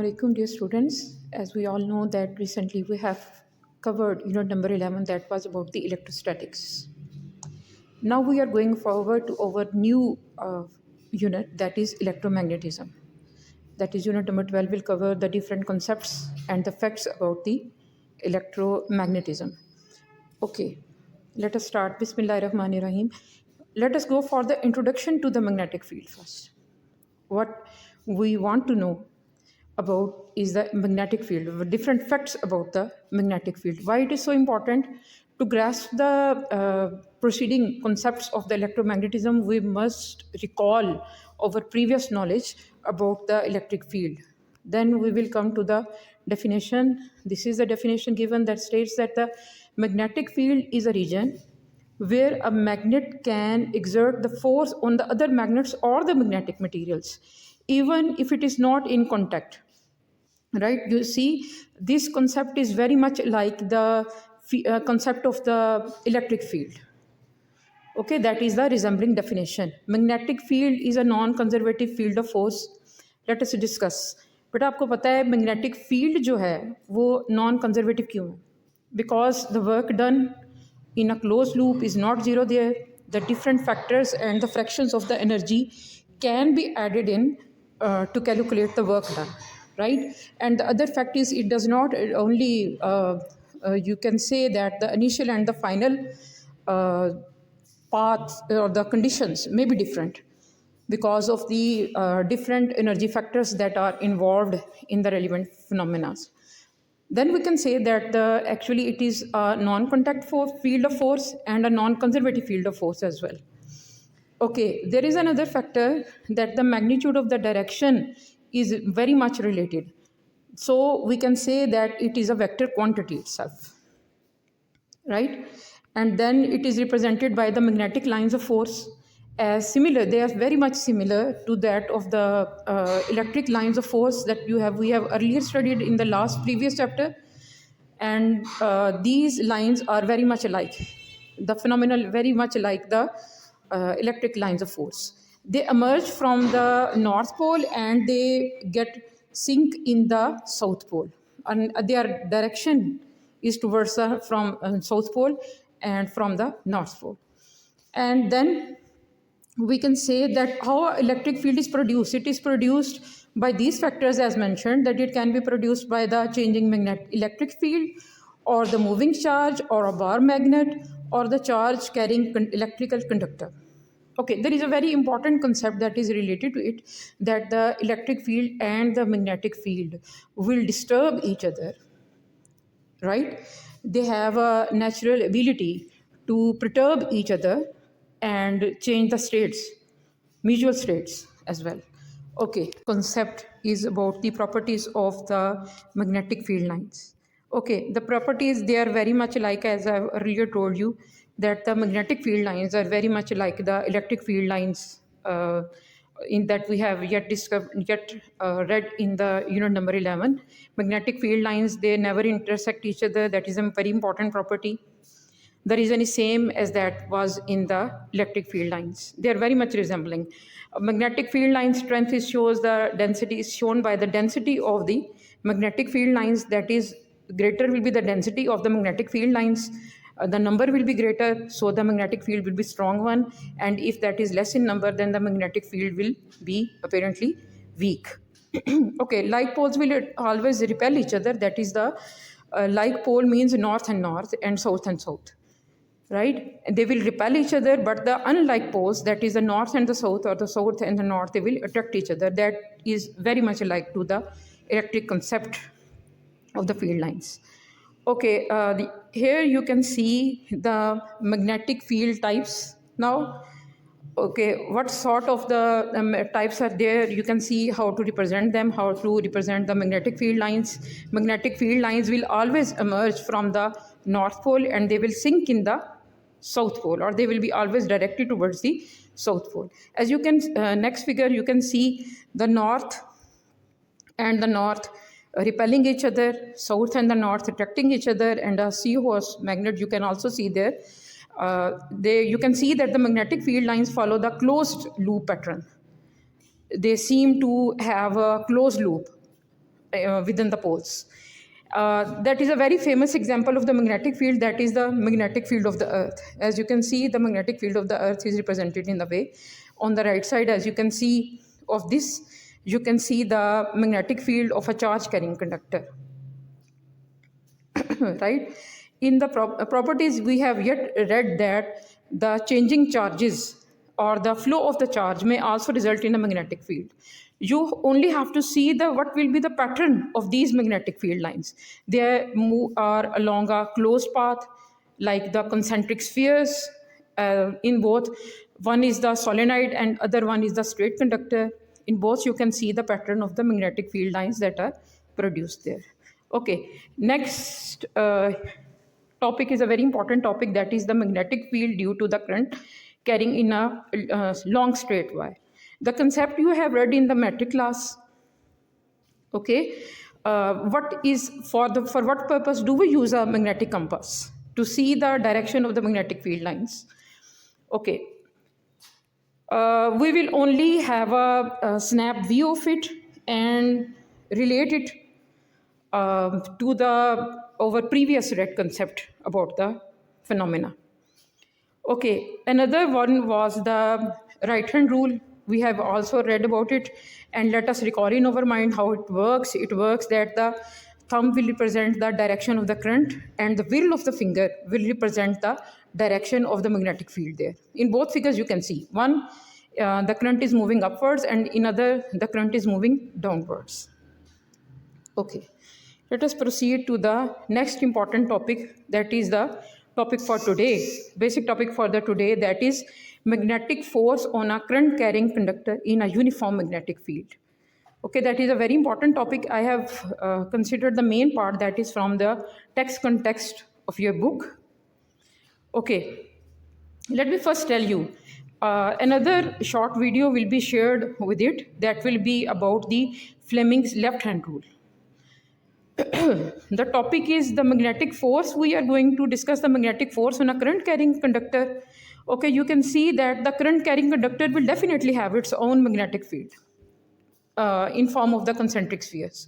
alaikum, dear students. As we all know that recently we have covered unit number 11, that was about the electrostatics. Now we are going forward to our new unit, that is electromagnetism. That is unit number 12 will cover the different concepts and the facts about the electromagnetism. Okay, let us start. Bismillahirrahmanirrahim. Let us go for the introduction to the magnetic field first. What we want to know about is the magnetic field, different facts about the magnetic field. Why it is so important to grasp the preceding concepts of the electromagnetism, we must recall our previous knowledge about the electric field. Then we will come to the definition. This is the definition given that states that the magnetic field is a region where a magnet can exert the force on the other magnets or the magnetic materials, even if it is not in contact. Right? You see, this concept is very much like the concept of the electric field. Okay, that is the resembling definition. Magnetic field is a non-conservative field of force. Let us discuss. बेटा आपको पता है magnetic field जो है वो non conservative क्यों है? Because the work done in a closed loop is not zero there. The different factors and the fractions of the energy can be added in to calculate the work done, right? And the other fact is it does not only, you can say that the initial and the final paths or the conditions may be different because of the different energy factors that are involved in the relevant phenomena. Then we can say that actually it is a non-contact field of force and a non-conservative field of force as well. Okay, there is another factor that the magnitude of the direction is very much related. So we can say that it is a vector quantity itself, right? And then it is represented by the magnetic lines of force as similar. They are very much similar to that of the electric lines of force that we have earlier studied in the previous chapter. And these lines are very much alike. The phenomenal very much like the electric lines of force. They emerge from the North Pole and they get sink in the South Pole. And their direction is towards from South Pole and from the North Pole. And then we can say that how electric field is produced. It is produced by these factors as mentioned, that it can be produced by the changing electric field or the moving charge or a bar magnet or the charge carrying electrical conductor. Okay, there is a very important concept that is related to it, that the electric field and the magnetic field will disturb each other, right? They have a natural ability to perturb each other and change the states, mutual states as well. Okay, concept is about the properties of the magnetic field lines. Okay, the properties, they are very much like, as I've earlier told you, that the magnetic field lines are very much like the electric field lines in that we have yet read in the unit number 11. Magnetic field lines, they never intersect each other. That is a very important property. The reason is same as that was in the electric field lines. They are very much resembling. Magnetic field line strength shows the density is shown by the density of the magnetic field lines. That is, greater will be the density of the magnetic field lines. The number will be greater, so the magnetic field will be strong one. And if that is less in number, then the magnetic field will be apparently weak. Okay, like poles will always repel each other. That is the like pole means north and north and south and south. Right? And they will repel each other, but the unlike poles, that is the north and the south or the south and the north, they will attract each other. That is very much alike to the electric concept of the field lines. Okay, here you can see the magnetic field types now. Okay, what sort of the types are there? You can see how to represent them, how to represent the magnetic field lines. Magnetic field lines will always emerge from the North Pole and they will sink in the South Pole, or they will be always directed towards the South Pole. As you can, next figure, you can see the North and the North repelling each other, South and the North attracting each other, and a seahorse magnet you can also see there. You can see that the magnetic field lines follow the closed loop pattern. They seem to have a closed loop within the poles. That is a very famous example of the magnetic field, that is the magnetic field of the earth. As you can see, the magnetic field of the earth is represented in the way. On the right side, as you can see of this, you can see the magnetic field of a charge carrying conductor. Right? In the properties, we have yet read that the changing charges or the flow of the charge may also result in a magnetic field. You only have to see what will be the pattern of these magnetic field lines. They are along a closed path, like the concentric spheres. In both, one is the solenoid and other one is the straight conductor. In both, you can see the pattern of the magnetic field lines that are produced there. Okay, next topic is a very important topic, that is the magnetic field due to the current carrying in a long straight wire. The concept you have read in the metric class. Okay, what is for what purpose do we use a magnetic compass? To see the direction of the magnetic field lines. Okay, we will only have a snap view of it and relate it to the our previous read concept about the phenomena. Okay, another one was the right hand rule. We have also read about it, and let us recall in our mind how it works. It works that the thumb will represent the direction of the current and the will of the finger will represent the direction of the magnetic field there. In both figures you can see, one the current is moving upwards and in other the current is moving downwards. Okay, let us proceed to the next important topic, that is the topic for today, basic topic for the today, that is magnetic force on a current carrying conductor in a uniform magnetic field. Okay, that is a very important topic. I have considered the main part that is from the text context of your book. Okay, let me first tell you, another short video will be shared with it that will be about the Fleming's left-hand rule. The topic is the magnetic force. We are going to discuss the magnetic force on a current carrying conductor. Okay, you can see that the current carrying conductor will definitely have its own magnetic field in form of the concentric spheres.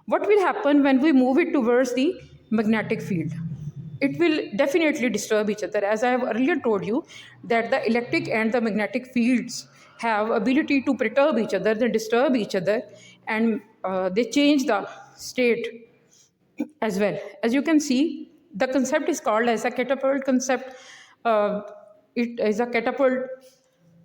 What will happen when we move it towards the magnetic field? It will definitely disturb each other. As I have earlier told you that the electric and the magnetic fields have ability to perturb each other, they disturb each other, and they change the state as well. As you can see, the concept is called as a catapult concept. It is a catapult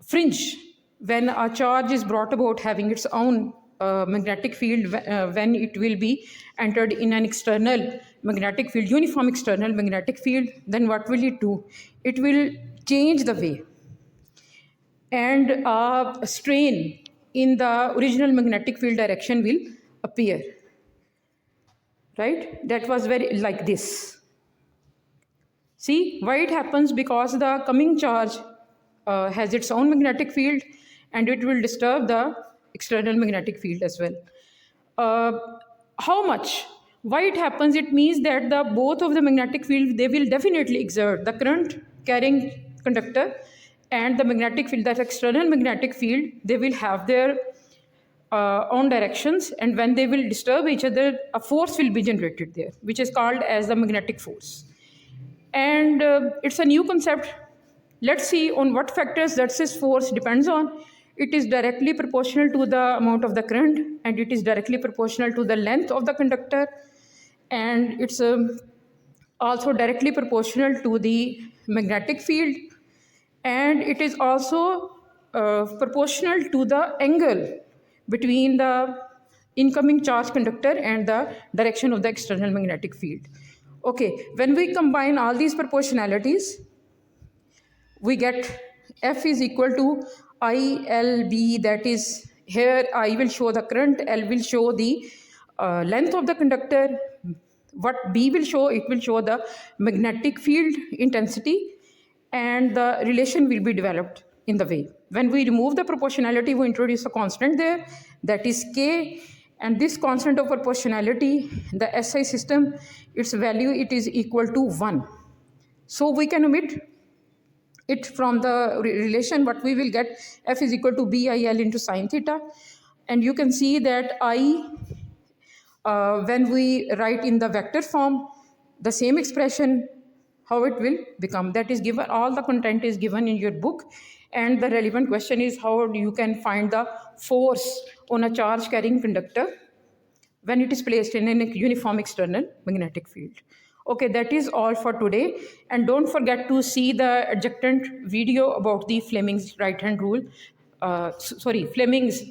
fringe when a charge is brought about having its own magnetic field, when it will be entered in an external magnetic field, uniform external magnetic field, then what will it do? It will change the way, and a strain in the original magnetic field direction will appear. Right? That was very like this. See why it happens? Because the coming charge has its own magnetic field and it will disturb the external magnetic field as well. How much? Why it happens? It means that the both of the magnetic field, they will definitely exert the current carrying conductor and the magnetic field, that external magnetic field, they will have their own directions, and when they will disturb each other, a force will be generated there, which is called as the magnetic force. And it's a new concept. Let's see on what factors that this force depends on. It is directly proportional to the amount of the current, and it is directly proportional to the length of the conductor, and it's also directly proportional to the magnetic field, and it is also proportional to the angle between the incoming charge conductor and the direction of the external magnetic field. Okay, when we combine all these proportionalities, we get F is equal to ILB, that is, here I will show the current, L will show the length of the conductor, what B will show, it will show the magnetic field intensity, and the relation will be developed in the way. When we remove the proportionality, we introduce a constant there, that is K, and this constant of proportionality, the SI system, its value, it is equal to 1. So we can omit it from the relation, but we will get F is equal to BIL into sine theta, and you can see that I when we write in the vector form, the same expression, how it will become. That is given, all the content is given in your book. And the relevant question is how you can find the force on a charge carrying conductor when it is placed in a uniform external magnetic field. Okay, that is all for today. And don't forget to see the adjacent video about the Fleming's right hand rule, Fleming's